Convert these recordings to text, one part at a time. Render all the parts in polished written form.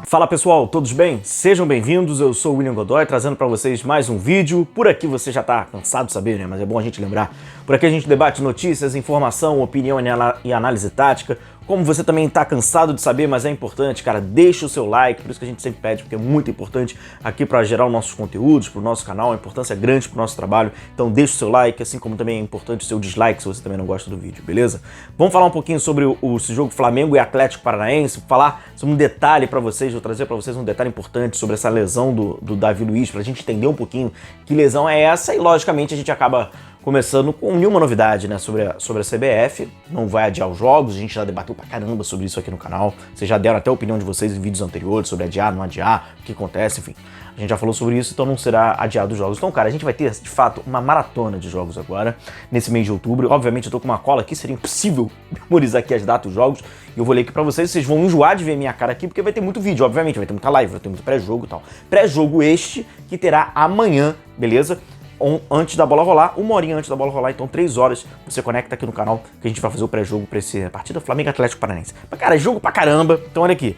Fala pessoal, todos bem? Sejam bem-vindos, eu sou o William Godoy, trazendo para vocês mais um vídeo. Por aqui você já está cansado de saber, né? Mas é bom a gente lembrar. Por aqui a gente debate notícias, informação, opinião e análise tática. Como você também está cansado de saber, mas é importante, cara, deixa o seu like, por isso que a gente sempre pede, porque é muito importante aqui para gerar os nossos conteúdos, para o nosso canal, a importância é grande para o nosso trabalho, então deixa o seu like, assim como também é importante o seu dislike se você também não gosta do vídeo, beleza? Vamos falar um pouquinho sobre esse jogo Flamengo e Atlético Paranaense, falar sobre um detalhe para vocês, vou trazer para vocês um detalhe importante sobre essa lesão do Davi Luiz, para a gente entender um pouquinho que lesão é essa e, logicamente, a gente acaba começando com nenhuma novidade, né, sobre a CBF, não vai adiar os jogos, a gente já debateu pra caramba sobre isso aqui no canal, vocês já deram até a opinião de vocês em vídeos anteriores sobre adiar, não adiar, o que acontece, enfim, a gente já falou sobre isso, então não será adiado os jogos. Então, cara, a gente vai ter, de fato, uma maratona de jogos agora, nesse mês de outubro, obviamente eu tô com uma cola aqui, seria impossível memorizar aqui as datas dos jogos, e eu vou ler aqui pra vocês vão enjoar de ver minha cara aqui, porque vai ter muito vídeo, obviamente, vai ter muita live, vai ter muito pré-jogo e tal. Pré-jogo este, que terá amanhã, beleza? Antes da bola rolar, uma horinha antes da bola rolar, então 3 horas, você conecta aqui no canal que a gente vai fazer o pré-jogo pra essa partida Flamengo e Atlético Paranaense. Mas, cara, jogo pra caramba, então olha aqui,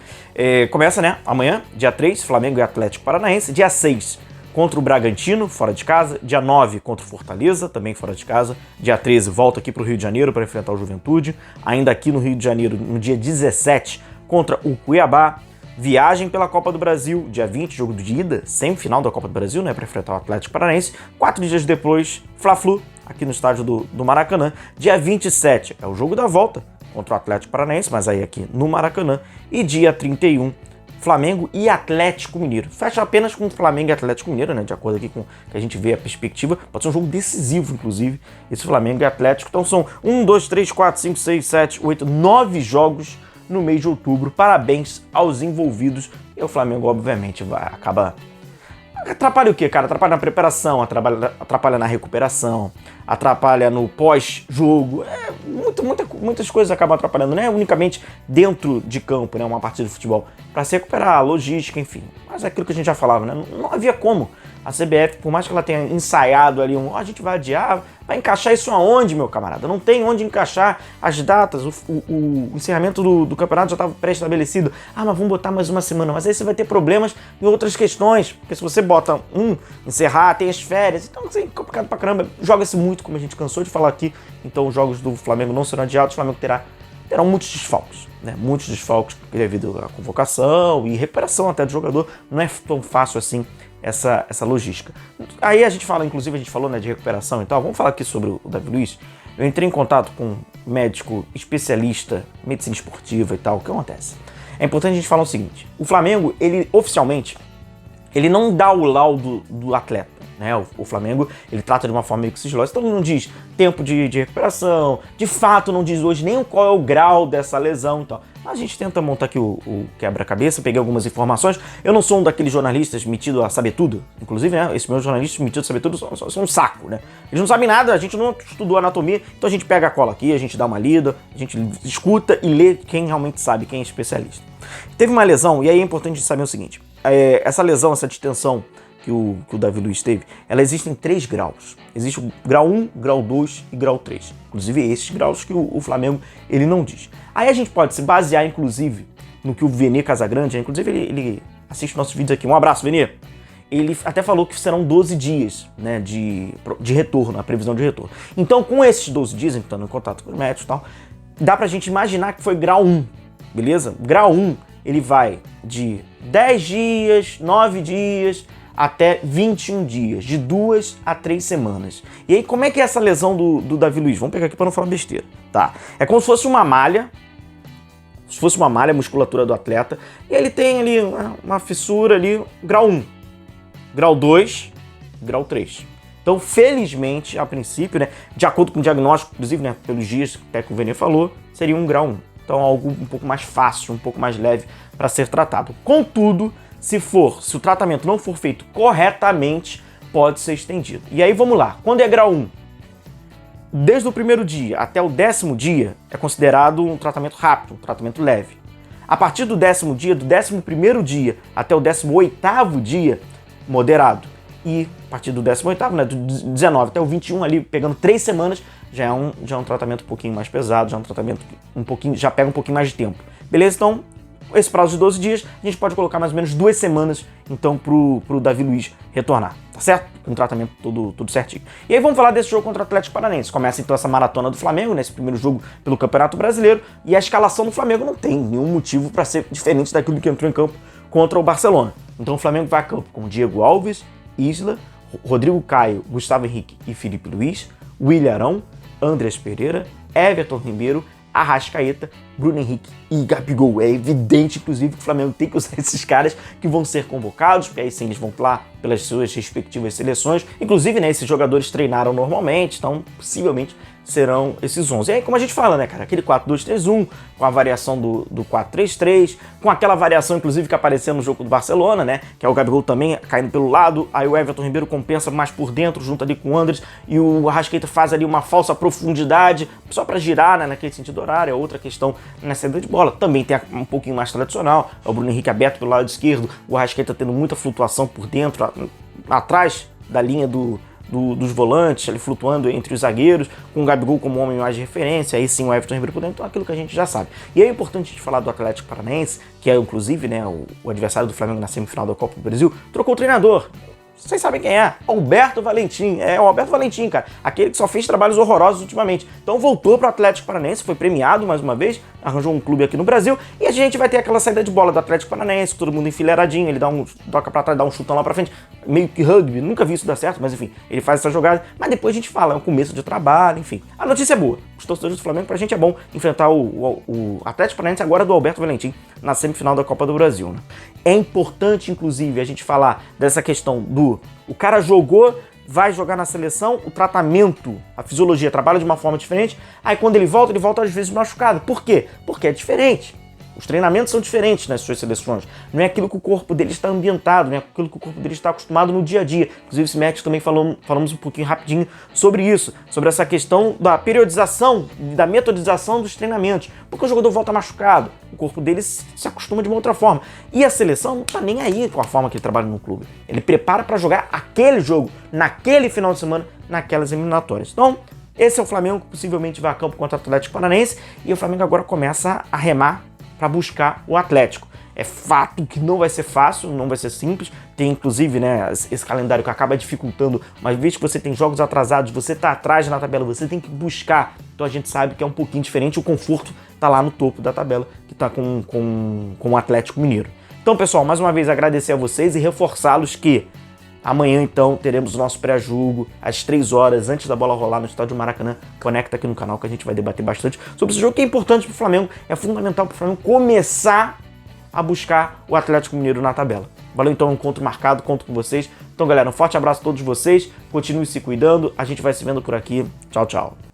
começa, né, amanhã, dia 3, Flamengo e Atlético Paranaense, dia 6, contra o Bragantino, fora de casa, dia 9, contra o Fortaleza, também fora de casa, dia 13, volta aqui pro Rio de Janeiro para enfrentar o Juventude, ainda aqui no Rio de Janeiro, no dia 17, contra o Cuiabá, viagem pela Copa do Brasil, dia 20, jogo de ida, semifinal da Copa do Brasil, né, para enfrentar o Atlético Paranaense. 4 dias depois, Fla-Flu, aqui no estádio do Maracanã. Dia 27 é o jogo da volta contra o Atlético Paranaense, mas aí aqui no Maracanã. E dia 31, Flamengo e Atlético Mineiro. Fecha apenas com Flamengo e Atlético Mineiro, né, de acordo aqui com que a gente vê a perspectiva. Pode ser um jogo decisivo, inclusive, esse Flamengo e Atlético. Então são 1, 2, 3, 4, 5, 6, 7, 8, 9 jogos no mês de outubro. Parabéns aos envolvidos. E o Flamengo, obviamente, acaba... Atrapalha o quê, cara? Atrapalha na preparação, atrapalha na recuperação, atrapalha no pós-jogo. Muitas coisas acabam atrapalhando, não é unicamente dentro de campo, né, uma partida de futebol, para se recuperar, a logística, enfim. Mas é aquilo que a gente já falava, né? Não havia como. A CBF, por mais que ela tenha ensaiado ali a gente vai adiar, vai encaixar isso aonde, meu camarada? Não tem onde encaixar as datas, o encerramento do campeonato já estava pré-estabelecido. Ah, mas vamos botar mais uma semana, mas aí você vai ter problemas em outras questões, porque se você bota encerrar, tem as férias, então assim, é complicado pra caramba, joga-se muito, como a gente cansou de falar aqui, então os jogos do Flamengo não serão adiados, o Flamengo terão muitos desfalques, né? Muitos desfalques devido à convocação e recuperação até do jogador, não é tão fácil assim essa logística. Aí a gente fala, inclusive a gente falou, né, de recuperação e tal, vamos falar aqui sobre o Davi Luiz. Eu entrei em contato com um médico especialista em medicina esportiva e tal, o que acontece? É importante a gente falar o seguinte, o Flamengo, ele oficialmente, ele não dá o laudo do atleta, né? O Flamengo, ele trata de uma forma meio que sigilosa, então ele não diz tempo de recuperação, de fato não diz hoje nem qual é o grau dessa lesão e tal. A gente tenta montar aqui o quebra-cabeça, peguei algumas informações. Eu não sou um daqueles jornalistas metido a saber tudo. Inclusive, né, esses meus jornalistas metidos a saber tudo são um saco, né? Eles não sabem nada, a gente não estudou anatomia, então a gente pega a cola aqui, a gente dá uma lida, a gente escuta e lê quem realmente sabe, quem é especialista. Teve uma lesão, e aí é importante saber o seguinte, essa lesão, essa distensão que o Davi Luiz teve, ela existe em 3 graus. Existe o grau 1, grau 2 e grau 3. Inclusive esses graus que o Flamengo ele não diz. Aí a gente pode se basear, inclusive, no que o Vene Casagrande, inclusive ele assiste nossos vídeos aqui. Um abraço, Vene! Ele até falou que serão 12 dias, né, de retorno, a previsão de retorno. Então, com esses 12 dias, entrando em contato com os médicos e tal, dá pra gente imaginar que foi grau 1, beleza? Grau 1, ele vai de 10 dias, 9 dias... até 21 dias, de 2 a 3 semanas. E aí, como é que é essa lesão do Davi Luiz? Vamos pegar aqui para não falar besteira, tá? É como se fosse uma malha, a musculatura do atleta, e ele tem ali uma fissura ali, grau 1, grau 2, grau 3. Então, felizmente, a princípio, né, de acordo com o diagnóstico, inclusive, né, pelos dias que o Vene falou, seria um grau 1. Então, algo um pouco mais fácil, um pouco mais leve para ser tratado. Contudo, se o tratamento não for feito corretamente, pode ser estendido. E aí vamos lá, quando é grau 1, desde o primeiro dia até o 10º dia, é considerado um tratamento rápido, um tratamento leve. A partir do 10º dia, do 11º dia até o 18º dia, moderado. E a partir do 18º, né, do 19 até o 21 ali, pegando 3 semanas, já é um tratamento um pouquinho mais pesado, já é um tratamento já pega um pouquinho mais de tempo. Beleza? Então, esse prazo de 12 dias, a gente pode colocar mais ou menos 2 semanas, então, pro Davi Luiz retornar, tá certo? Com o tratamento tudo certinho. E aí vamos falar desse jogo contra o Atlético Paranaense. Começa então essa maratona do Flamengo, nesse primeiro jogo pelo Campeonato Brasileiro, e a escalação do Flamengo não tem nenhum motivo para ser diferente daquilo que entrou em campo contra o Barcelona. Então o Flamengo vai a campo com Diego Alves, Isla, Rodrigo Caio, Gustavo Henrique e Felipe Luiz, William Arão, Andrés Pereira, Everton Ribeiro, Arrascaeta, Bruno Henrique e Gabigol. É evidente, inclusive, que o Flamengo tem que usar esses caras que vão ser convocados, porque aí sim eles vão lá pelas suas respectivas seleções. Inclusive, né, esses jogadores treinaram normalmente, então possivelmente serão esses 11. E aí, como a gente fala, né, cara, aquele 4-2-3-1, com a variação do 4-3-3, com aquela variação, inclusive, que apareceu no jogo do Barcelona, né, que é o Gabigol também caindo pelo lado, aí o Everton Ribeiro compensa mais por dentro, junto ali com o Andrés, e o Arrascaeta faz ali uma falsa profundidade, só para girar, né, naquele sentido horário. É outra questão na saída de bola. Também tem um pouquinho mais tradicional, é o Bruno Henrique aberto pelo lado esquerdo, o Arrascaeta tendo muita flutuação por dentro, atrás da linha dos volantes, ali flutuando entre os zagueiros, com o Gabigol como homem mais de referência, aí sim o Everton Ribeiro por dentro, então aquilo que a gente já sabe. E é importante a gente falar do Atlético Paranaense, que é inclusive, né, o adversário do Flamengo na semifinal da Copa do Brasil, trocou o treinador. Vocês sabem quem é? Alberto Valentim. É o Alberto Valentim, cara. Aquele que só fez trabalhos horrorosos ultimamente. Então voltou para o Atlético Paranaense, foi premiado mais uma vez, arranjou um clube aqui no Brasil, e a gente vai ter aquela saída de bola do Atlético Paranaense, todo mundo enfileiradinho, ele toca para trás, dá um chutão lá para frente, meio que rugby, nunca vi isso dar certo, mas enfim, ele faz essa jogada, mas depois a gente fala, é um começo de trabalho, enfim. A notícia é boa. Os torcedores do Flamengo, pra gente é bom enfrentar o Atlético Paranaense agora do Alberto Valentim na semifinal da Copa do Brasil, né? É importante, inclusive, a gente falar dessa questão o cara jogou, vai jogar na seleção, o tratamento, a fisiologia trabalha de uma forma diferente, aí quando ele volta às vezes machucado. Por quê? Porque é diferente. Os treinamentos são diferentes nas suas seleções. Não é aquilo que o corpo dele está ambientado, não é aquilo que o corpo dele está acostumado no dia a dia. Inclusive, esse match também falamos um pouquinho rapidinho sobre isso, sobre essa questão da periodização, da metodização dos treinamentos. Porque o jogador volta machucado, o corpo dele se acostuma de uma outra forma. E a seleção não está nem aí com a forma que ele trabalha no clube. Ele prepara para jogar aquele jogo, naquele final de semana, naquelas eliminatórias. Então, esse é o Flamengo que possivelmente vai a campo contra o Atlético Paranaense, e o Flamengo agora começa a remar para buscar o Atlético. É fato que não vai ser fácil, não vai ser simples. Tem inclusive, né, esse calendário que acaba dificultando, mas vez que você tem jogos atrasados, você tá atrás na tabela, você tem que buscar. Então a gente sabe que é um pouquinho diferente, o conforto tá lá no topo da tabela, que tá com o Atlético Mineiro. Então, pessoal, mais uma vez agradecer a vocês e reforçá-los que amanhã, então, teremos o nosso pré-jogo às 3 horas, antes da bola rolar no estádio Maracanã. Conecta aqui no canal que a gente vai debater bastante sobre esse jogo, que é importante para o Flamengo, é fundamental para o Flamengo começar a buscar o Atlético Mineiro na tabela. Valeu, então, um encontro marcado, conto com vocês. Então, galera, um forte abraço a todos vocês, continue se cuidando, a gente vai se vendo por aqui. Tchau, tchau.